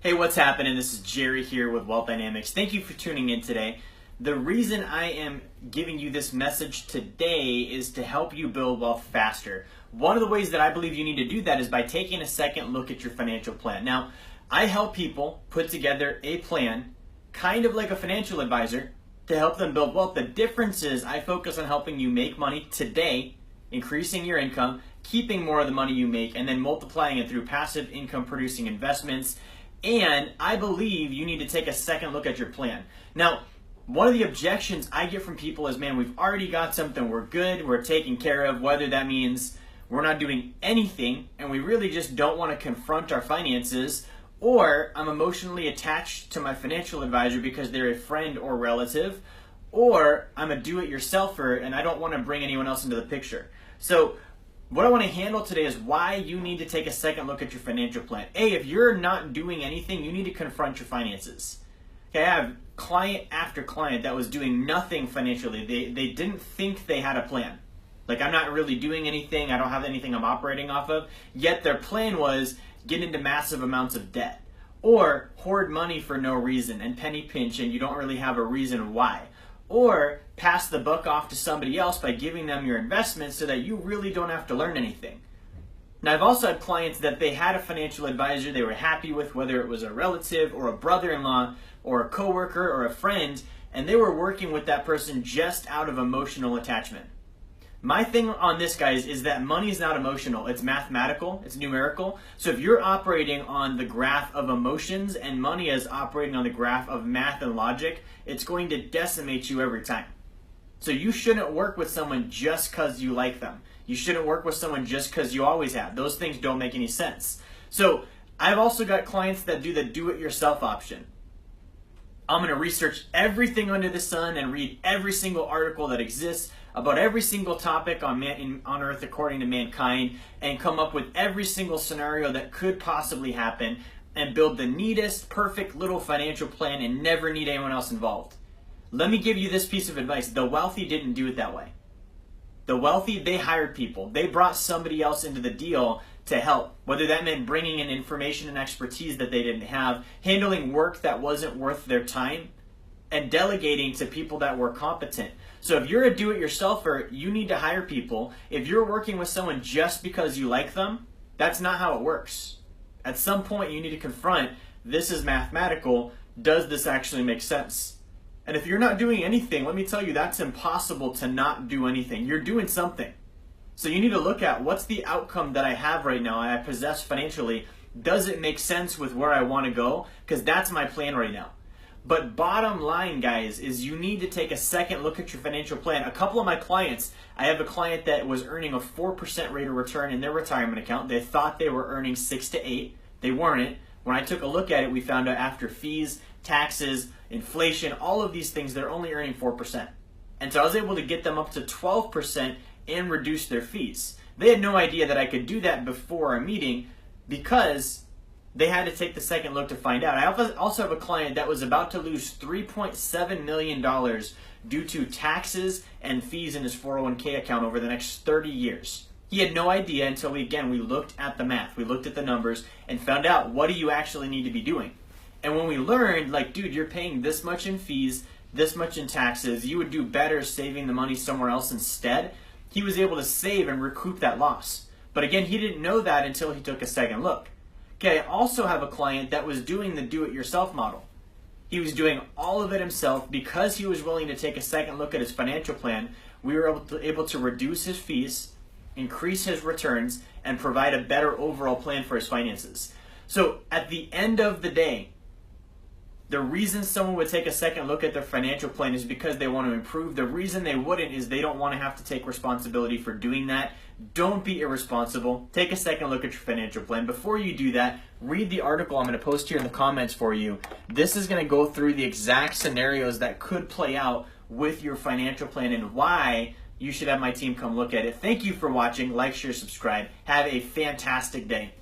Hey, what's happening? This is Jerry here with Wealth Dynamics. Thank you for tuning in today. The reason I am giving you this message today is to help you build wealth faster. One of the ways that I believe you need to do that is by taking a second look at your financial plan. Now, I help people put together a plan, kind of like a financial advisor, to help them build wealth. The difference is I focus on helping you make money today, increasing your income, keeping more of the money you make, and then multiplying it through passive income producing investments. And I believe you need to take a second look at your plan. Now, one of the objections I get from people is, man, we've already got something, we're good, we're taken care of, whether that means we're not doing anything and we really just don't want to confront our finances, or I'm emotionally attached to my financial advisor because they're a friend or relative, or I'm a do-it-yourselfer and I don't want to bring anyone else into the picture. So what I want to handle today is why you need to take a second look at your financial plan. If you're not doing anything, you need to confront your finances. Okay, I have client after client that was doing nothing financially. They didn't think they had a plan. Like, I'm not really doing anything, I don't have anything I'm operating off of, yet their plan was get into massive amounts of debt, or hoard money for no reason and penny pinch and you don't really have a reason why, or pass the buck off to somebody else by giving them your investments so that you really don't have to learn anything. Now, I've also had clients that they had a financial advisor they were happy with, whether it was a relative or a brother-in-law or a coworker or a friend, and they were working with that person just out of emotional attachment. My thing on this, guys, is that money is not emotional. It's mathematical. It's numerical. So if you're operating on the graph of emotions and money is operating on the graph of math and logic, it's going to decimate you every time. So you shouldn't work with someone just because you like them. You shouldn't work with someone just because you always have. Those things don't make any sense. So I've also got clients that do the do-it-yourself option. I'm going to research everything under the sun and read every single article that exists about every single topic on Earth according to mankind, and come up with every single scenario that could possibly happen and build the neatest, perfect little financial plan and never need anyone else involved. Let me give you this piece of advice. The wealthy didn't do it that way. The wealthy, they hired people. They brought somebody else into the deal to help, whether that meant bringing in information and expertise that they didn't have, handling work that wasn't worth their time, and delegating to people that were competent. So if you're a do-it-yourselfer, you need to hire people. If you're working with someone just because you like them, that's not how it works. At some point, you need to confront, this is mathematical, does this actually make sense? And if you're not doing anything, let me tell you, that's impossible to not do anything. You're doing something. So you need to look at, what's the outcome that I have right now, I possess financially? Does it make sense with where I want to go? Because that's my plan right now. But bottom line, guys, is you need to take a second look at your financial plan. A couple of my clients, I have a client that was earning a 4% rate of return in their retirement account. They thought they were earning 6 to 8. They weren't. When I took a look at it, we found out after fees, taxes, inflation, all of these things, they're only earning 4%. And so I was able to get them up to 12% and reduce their fees. They had no idea that I could do that before a meeting because they had to take the second look to find out. I also have a client that was about to lose $3.7 million due to taxes and fees in his 401k account over the next 30 years. He had no idea until we looked at the math, we looked at the numbers and found out, what do you actually need to be doing? And when we learned, like, dude, you're paying this much in fees, this much in taxes, you would do better saving the money somewhere else instead, he was able to save and recoup that loss. But again, he didn't know that until he took a second look. Okay, I also have a client that was doing the do-it-yourself model. He was doing all of it himself. Because he was willing to take a second look at his financial plan, we were able to reduce his fees, increase his returns, and provide a better overall plan for his finances. So at the end of the day, the reason someone would take a second look at their financial plan is because they want to improve. The reason they wouldn't is they don't want to have to take responsibility for doing that. Don't be irresponsible. Take a second look at your financial plan. Before you do that, read the article I'm going to post here in the comments for you. This is going to go through the exact scenarios that could play out with your financial plan and why you should have my team come look at it. Thank you for watching. Like, share, subscribe. Have a fantastic day.